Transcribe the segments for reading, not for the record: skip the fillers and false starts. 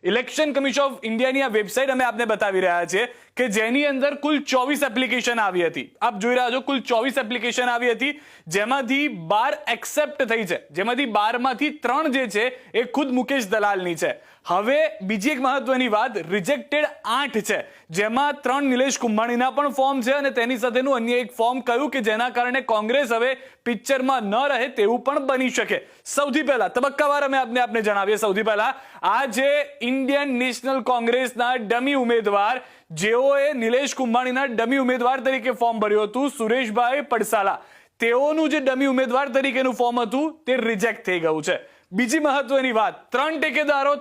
Election commission of ઇન્ડિયાની આ website અમે આપને બતાવી રહ્યા છીએ કે જેની અંદર કુલ 24 એપ્લિકેશન આવી હતી. આપ જોઈ રહ્યા છો કુલ 24 એપ્લિકેશન આવી હતી, જેમાંથી 12 એક્સેપ્ટ થઈ છે, જેમાંથી 12 માંથી 3 જે છે એ ખુદ મુકેશ દલાલની છે. હવે બીજી એક મહત્વની વાત, રિજેક્ટેડ 8 છે, જેમાં 3 નિલેશ કુંભાણીના પણ ફોર્મ છે અને તેની સાથેનું અન્ય એક ફોર્મ કયું કે જેના કારણે કોંગ્રેસ હવે પિક્ચરમાં ન રહે તેવું પણ બની શકે. સૌથી પહેલા તબક્કાવાર અમે આપને જણાવીએ. સૌથી પહેલા આ જે ઇન્ડિયન નેશનલ કોંગ્રેસના ડમી ઉમેદવાર જેઓએ નિલેશ કુંભાણીના ડમી ઉમેદવાર તરીકે ફોર્મ ભર્યું હતું, સુરેશભાઈ પડસાલા, તેઓનું જે ડમી ઉમેદવાર તરીકેનું ફોર્મ હતું તે રિજેક્ટ થઈ ગયું છે. બીજી મહત્વની વાત, 3 ટેકેદારો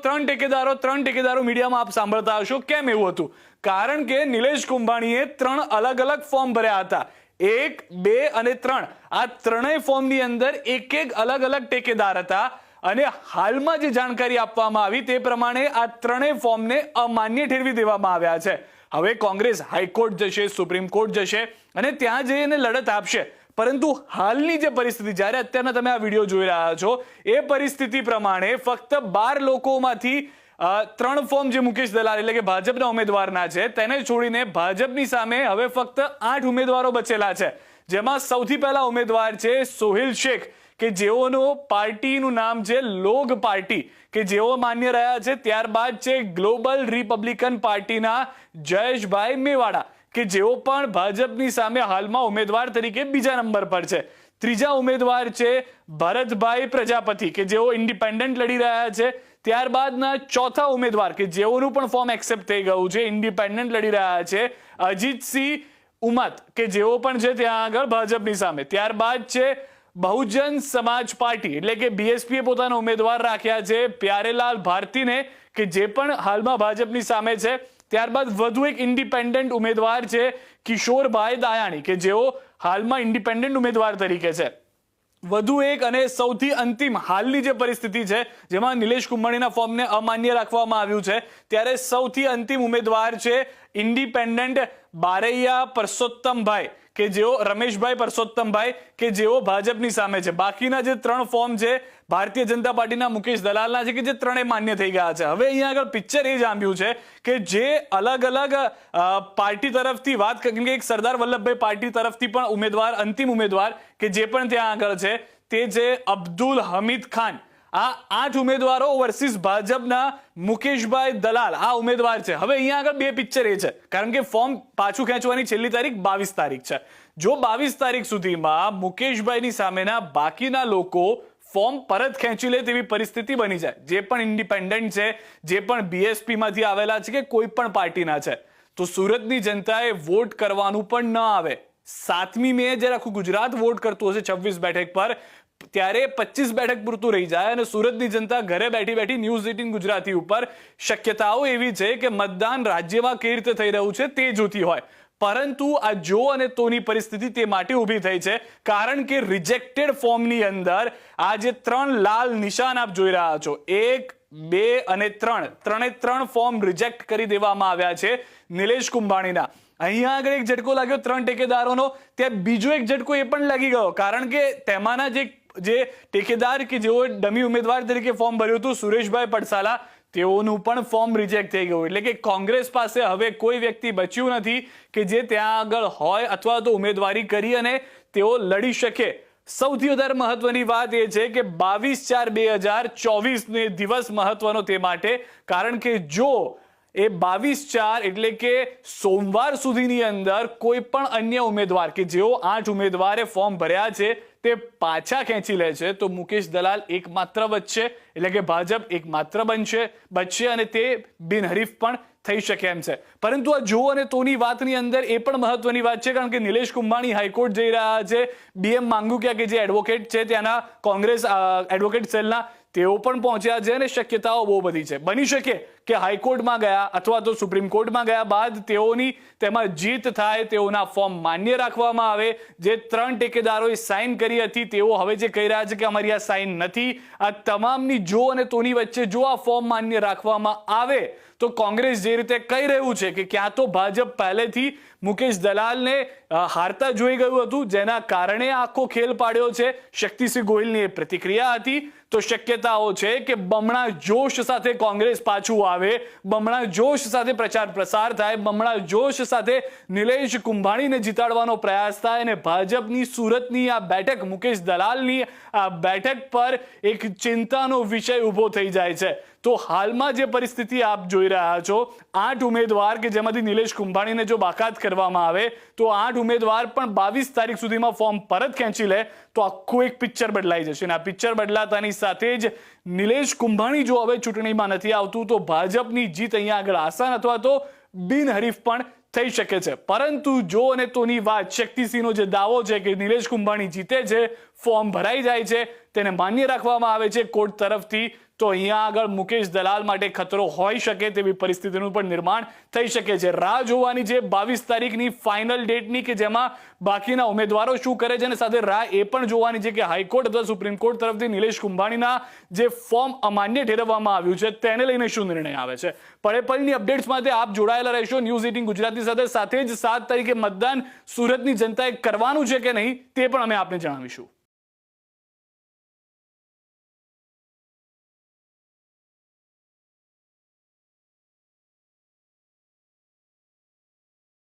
મીડિયામાં આપ સાંભળતા હશો. કેમ એવું હતું? કારણ કે નિલેશ કુંભાણીએ 3 અલગ અલગ ફોર્મ ભર્યા હતા, 1, 2 અને 3. આ ત્રણેય ફોર્મની અંદર એક અલગ અલગ ટેકેદાર હતા અને હાલમાં જે જાણકારી આપવામાં આવી તે પ્રમાણે આ ત્રણેય ફોર્મને અમાન્ય ઠેરવી દેવામાં આવ્યા છે. હવે કોંગ્રેસ હાઈકોર્ટ જશે, સુપ્રીમ કોર્ટ જશે અને ત્યાં જઈને લડત આપશે. પરંતુ હાલની જે પરિસ્થિતિ, જ્યારે અત્યારના તમે આ વિડીયો જોઈ રહ્યા છો, એ પરિસ્થિતિ પ્રમાણે ફક્ત 12 લોકોમાંથી 3 ફોર્મ જે મુકેશ દલાલ એટલે કે ભાજપના ઉમેદવારના છે તેને છોડીને ભાજપની સામે હવે ફક્ત 8 ઉમેદવારો બચેલા છે, જેમાં સૌથી પહેલા ઉમેદવાર છે સોહિલ શેખ કે જેઓનું પાર્ટીનું નામ છે લોગ પાર્ટી કે જેઓ માન્ય રહ્યા છે. ત્યારબાદ છે ગ્લોબલ રિપબ્લિકન પાર્ટીના જયેશભાઈ મેવાડા કે જેઓ પણ ભાજપની સામે હાલમાં ઉમેદવાર તરીકે બીજા નંબર પર છે. ત્રીજા ઉમેદવાર છે ભરતભાઈ પ્રજાપતિ કે જેઓ ઇન્ડિપેન્ડન્ટ લડી રહ્યા છે. ત્યારબાદના ચોથા ઉમેદવાર કે જેઓનું પણ ફોર્મ એક્સેપ્ટ થઈ ગયું છે, ઇન્ડિપેન્ડન્ટ લડી રહ્યા છે, અજીતસિંહ ઉમત કે જેઓ પણ છે ત્યાં આગળ ભાજપની સામે. ત્યારબાદ છે બહુજન સમાજ પાર્ટી એટલે કે બીએસપીએ પોતાના ઉમેદવાર રાખ્યા છે પ્યારેલાલ ભારતીને કે જે પણ હાલમાં ભાજપની સામે છે. ત્યારબાદ વધુ એક ઇન્ડિપેન્ડન્ટ ઉમેદવાર છે કિશોરભાઈ દાયાણી કે જેઓ હાલમાં ઇન્ડિપેન્ડન્ટ ઉમેદવાર તરીકે છે. વધુ એક અને સૌથી અંતિમ હાલની જે પરિસ્થિતિ છે જેમાં નિલેશ કુંભાણીના ફોર્મને અમાન્ય રાખવામાં આવ્યું છે, ત્યારે સૌથી અંતિમ ઉમેદવાર છે ઇન્ડિપેન્ડન્ટ બારૈયા પરસોત્તમભાઈ કે જેઓ રમેશભાઈ પરસોત્તમભાઈ કે જેઓ ભાજપની સામે છે. બાકીના જે 3 ફોર્મ છે ભારતીય જનતા પાર્ટીના મુકેશ દલાલના છે કે જે 3 માન્ય થઈ ગયા છે. હવે અહીંયા આગળ પિક્ચર એ જામ્યું છે કે જે અલગ અલગ પાર્ટી તરફથી વાત, કેમ કે એક સરદાર વલ્લભભાઈ પાર્ટી તરફથી પણ ઉમેદવાર, અંતિમ ઉમેદવાર કે જે પણ ત્યાં આગળ છે તે છે અબ્દુલ હમીદ ખાન. આ 8 ઉમેદવારો વર્સિસ ભાજપના મુકેશભાઈ દલાલ આ ઉમેદવાર છે. હવે અહીંયા આગળ 2 પિક્ચર એ છે, કારણ કે ફોર્મ પાછું ખેંચવાની છેલ્લી તારીખ 22 તારીખ છે. જો 22 તારીખ સુધીમાં મુકેશભાઈની સામેના બાકીના લોકો ફોર્મ પરત ખેંચી લે તેવી પરિસ્થિતિ બની જાય, જે પણ ઇન્ડિપેન્ડન્ટ છે, જે પણ બીએસપી માંથી આવેલા છે કે કોઈ પણ પાર્ટીના છે, તો સુરતની જનતાએ વોટ કરવાનું પણ ન આવે. 7મી મે જ્યારે આખું ગુજરાત વોટ કરતું હશે 26 બેઠક પર, ત્યારે 25 બેઠક પૂરતું રહી જાય અને સુરતની જનતા ઘરે બેઠી બેઠી ન્યૂઝ 18 ગુજરાતી ઉપર શક્યતાઓ એવી છે કે મતદાન રાજ્યમાં કેવી રીતે થઈ રહ્યું છે તે જોતી હોય. પરંતુ આ જો અને તોની પરિસ્થિતિ તે માટે ઊભી થઈ છે કારણ કે રિજેક્ટેડ ફોર્મની અંદર આ જે 3 લાલ નિશાન આપ જોઈ રહ્યા છો, 1, 2 અને 3, 3 ફોર્મ રિજેક્ટ કરી દેવામાં આવ્યા છે નિલેશ કુંભાણીના. અહીંયા આગળ એક ઝટકો લાગ્યો 3 ટેકેદારોનો, ત્યાં બીજો એક ઝટકો એ પણ લાગી ગયો કારણ કે તેમાંના જે ટેકેદાર કે જેઓ ડમી ઉમેદવાર તરીકે ફોર્મ ભર્યું હતું સુરેશભાઈ પડસાલા, તેઓનું પણ ફોર્મ રિજેક્ટ થઈ ગયું. એટલે કે કોંગ્રેસ પાસે હવે કોઈ વ્યક્તિ બચ્યું નથી કે જે ત્યાં આગળ હોય અથવા તો ઉમેદવારી કરી અને તેઓ લડી શકે. સૌથી વધારે મહત્વની વાત એ છે કે 22/4/2024 દિવસ મહત્વનો તે માટે કારણ કે જો એ 22/4 એટલે કે સોમવાર સુધીની અંદર કોઈ પણ અન્ય ઉમેદવાર કે જેઓ 8 ઉમેદવારે ફોર્મ ભર્યા છે તે પાછા ખેંચી લે છે તો મુકેશ દલાલ એકમાત્ર બચશે, એટલે કે ભાજપ એકમાત્ર બચશે અને તે બિનહરીફ પણ થઈ શકે એમ છે. પરંતુ આ જો અને તોની વાતની અંદર એ પણ મહત્વની વાત છે કારણ કે નિલેશ કુંભાણી હાઈકોર્ટ જઈ રહ્યા છે. BM માંગુકિયા કે જે એડવોકેટ છે ત્યાંના કોંગ્રેસ એડવોકેટ સેલના, તેઓ પણ પહોંચ્યા છે અને શક્યતાઓ બહુ બધી છે. બની શકે કે હાઈકોર્ટમાં ગયા અથવા તો સુપ્રીમ કોર્ટમાં ગયા બાદ તેઓની તેમાં જીત થાય, તેઓના ફોર્મ માન્ય રાખવામાં આવે. જે 3 ટેકેદારોએ સાઇન કરી હતી તેઓ હવે જે કહી રહ્યા છે કે અમારી આ સાઇન નથી. આ તમામની જો અને તોની વચ્ચે જો આ ફોર્મ માન્ય રાખવામાં આવે તો કોંગ્રેસ જે રીતે કહી રહ્યું છે કે ક્યાં તો ભાજપ પહેલેથી મુકેશ દલાલને હારતા જોઈ ગયું હતું જેના કારણે આખો ખેલ પાડ્યો છે, શક્તિસિંહ ગોહિલની પ્રતિક્રિયા હતી, તો શક્યતાઓ છે કે બમણા જોશ સાથે કોંગ્રેસ પાછું આવે આવે, બમણા જોશ સાથે પ્રચાર પ્રસાર થાય, બમણા જોશ સાથે નિલેશ કુંભાણીને જીતાડવાનો પ્રયાસ થાય અને ભાજપની સુરતની આ બેઠક, મુકેશ દલાલની આ બેઠક પર એક ચિંતાનો વિષય ઊભો થઈ જાય છે. તો હાલમાં જે પરિસ્થિતિ આપ જોઈ રહ્યા છો, 8 ઉમેદવાર કે જેમાંથી નિલેશ કુંભાણીને જો બાકાત કરવામાં આવે તો 8 ઉમેદવાર પણ 22 તારીખ સુધીમાં ફોર્મ પરત ખેંચી લે તો આખું એક પિક્ચર બદલાઈ જશે. અને આ પિક્ચર બદલાતાની સાથે જ નિલેશ કુંભાણી જો હવે ચૂંટણીમાં નથી આવતું તો ભાજપની જીત અહીંયા આગળ આસાન અથવા તો બિનહરીફ પણ થઈ શકે છે. પરંતુ જો અને તોની વાત, શક્તિસિંહનો જે દાવો છે કે નિલેશ કુંભાણી જીતે છે, ફોર્મ ભરાઈ જાય છે, તેને માન્ય રાખવામાં આવે છે કોર્ટ તરફથી, તો અહીંયા આગળ મુકેશ દલાલ માટે ખતરો હોઈ શકે તેવી પરિસ્થિતિનું પણ નિર્માણ થઈ શકે છે. રાહ જોવાની છે 22 તારીખની ફાઇનલ ડેટની કે જેમાં બાકીના ઉમેદવારો શું કરે છે, અને સાથે રાહ એ પણ જોવાની છે કે હાઈકોર્ટ અથવા સુપ્રીમ કોર્ટ તરફથી નિલેશ કુંભાણીના જે ફોર્મ અમાન્ય ઠેરવવામાં આવ્યું છે તેને લઈને શું નિર્ણય આવે છે. પળે અપડેટ્સ માટે આપ જોડાયેલા રહેશો ન્યૂઝ 18 ગુજરાતી સાથે જ 7 તારીખે મતદાન સુરતની જનતાએ કરવાનું છે કે નહીં તે પણ અમે આપને જણાવીશું.